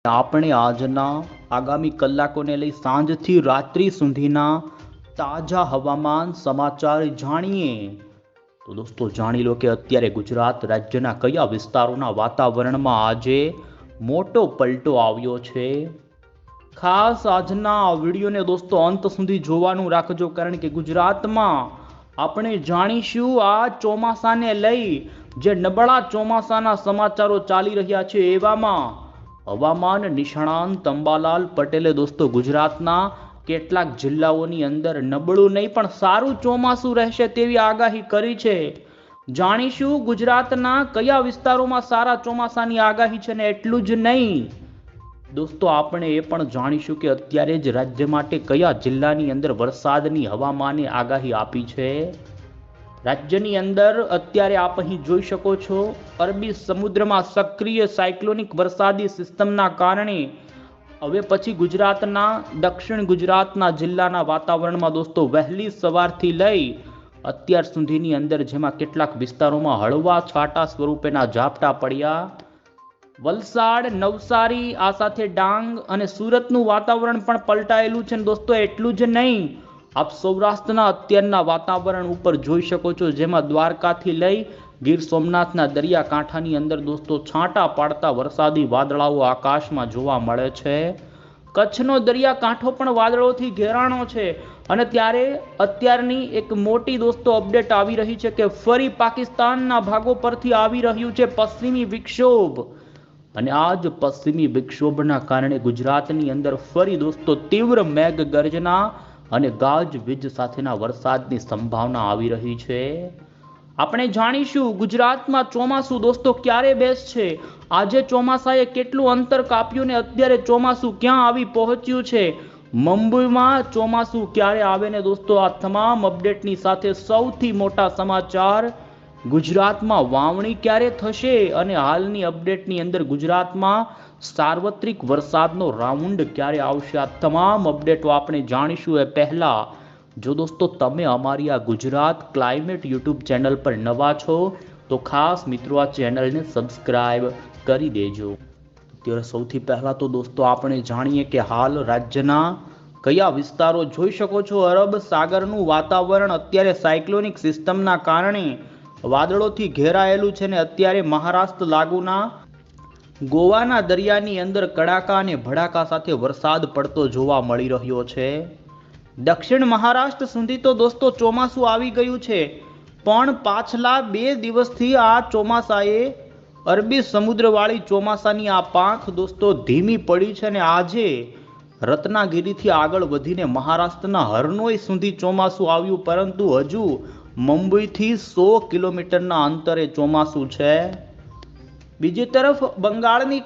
આપણે આજના આગામી કલાકોને લઈ સાંજથી રાત્રિ સુધીના તાજા હવામાન સમાચાર જાણીએ તો દોસ્તો જાણી લો કે અત્યારે ગુજરાત રાજ્યના કયા વિસ્તારોના વાતાવરણમાં આજે મોટો પલટો આવ્યો છે। ખાસ આજના આ વિડીયોને દોસ્તો અંત સુધી જોવાનું રાખજો, કારણ કે ગુજરાતમાં આપણે જાણીશું આ ચોમાસાને લઈ જે નબળા ચોમાસાના સમાચારો ચાલી રહ્યા છે। એવામાં હવામાન નિષ્ણાંત અંબાલાલ પટેલે દોસ્તો ગુજરાતના કેટલાક જિલ્લાઓની અંદર નબળું નહીં પણ સારું ચોમાસું રહેશે તેવી આગાહી કરી છે। જાણીશું ગુજરાતના કયા વિસ્તારોમાં સારા ચોમાસાની આગાહી છે ને એટલું જ નહીં દોસ્તો આપણે એ પણ જાણીશું કે અત્યારે જ રાજ્ય માટે કયા જિલ્લાની અંદર વરસાદની હવામાને આગાહી આપી છે। રાજ્યની અંદર અત્યારે આપ અહીં જોઈ શકો છો, અરબી સમુદ્રમાં સક્રિય સાયક્લોનિક વરસાદી સિસ્ટમના કારણે હવે પછી ગુજરાતના દક્ષિણ ગુજરાતના જિલ્લાના વાતાવરણમાં દોસ્તો વહેલી સવારથી લઈ અત્યાર સુધીની અંદર જેમાં કેટલાક વિસ્તારોમાં હળવા છાંટા સ્વરૂપેના ઝાપટા પડ્યા। વલસાડ, નવસારી, આ સાથે ડાંગ અને સુરતનું વાતાવરણ પણ પલટાયેલું છે દોસ્તો। એટલું જ નહીં, આપ સૌરાષ્ટ્રના અત્યારના વાતાવરણ ઉપર જોઈ શકો છો, જેમાં દ્વારકાથી લઈ ગીર સોમનાથના દરિયાકાંઠાની અંદર દોસ્તો છાંટા પાડતા વરસાદી વાદળાઓ આકાશમાં જોવા મળે છે। કચ્છનો દરિયાકાંઠો પણ વાદળોથી ઘેરાણો છે અને ત્યારે અત્યારની એક મોટી દોસ્તો અપડેટ આવી રહી છે કે ફરી પાકિસ્તાનના ભાગો પરથી આવી રહ્યું છે પશ્ચિમી વિક્ષોભ અને આ જ પશ્ચિમી વિક્ષોભના કારણે ગુજરાતની અંદર ફરી દોસ્તો તીવ્ર મેઘગર્જના અને ગાજવીજ સાથેના વરસાદની સંભાવના આવી રહી છે। આપણે જાણીશું ગુજરાતમાં ચોમાસું દોસ્તો ક્યારે બેસશે, આજે ચોમાસાએ કેટલું અંતર કાપ્યું ને અત્યારે ચોમાસું ક્યાં આવી પહોંચ્યું છે, મુંબઈમાં ચોમાસું ક્યારે આવે ને દોસ્તો આ તમામ અપડેટની સાથે સૌથી મોટા સમાચાર, ગુજરાતમાં વાવણી ક્યારે થશે અને હાલની અપડેટની અંદર ગુજરાતમાં સાર્વત્રિક વરસાદનો રાઉન્ડ ક્યારે આવશે, આ તમામ અપડેટો આપણે જાણીશું। એ પહેલા જો દોસ્તો તમે અમારી આ ગુજરાત ક્લાઇમેટ યુટ્યુબ ચેનલ પર નવા છો તો ખાસ મિત્રો આ ચેનલને સબસ્ક્રાઇબ કરી દેજો। ત્યારે સૌથી પહેલા તો દોસ્તો આપણે જાણીએ કે હાલ રાજ્યના કયા વિસ્તારો જોઈ શકો છો, અરબ સાગરનું વાતાવરણ અત્યારે સાયક્લોનિક સિસ્ટમના કારણે વાદળોથી ઘેરાયેલું છે ને અત્યારે મહારાષ્ટ્ર લાગુના ગોવાના દરિયાની અંદર કડાકા અને ભડાકા સાથે વરસાદ પડતો જોવા મળી રહ્યો છે। દક્ષિણ મહારાષ્ટ્ર સુધી તો દોસ્તો ચોમાસું આવી ગયું છે, પણ પાછલા 2 દિવસથી આ ચોમાસાએ અરબી સમુદ્રવાળી ચોમાસાની આ પાંખ દોસ્તો ધીમી પડી છે અને આજે રત્નાગીરીથી આગળ વધીને મહારાષ્ટ્રના હરનોઈ સુધી ચોમાસું આવ્યું, પરંતુ હજુ મુંબઈથી 100 કિલોમીટરના અંતરે ચોમાસું છે। બીજી તરફ બંગાળની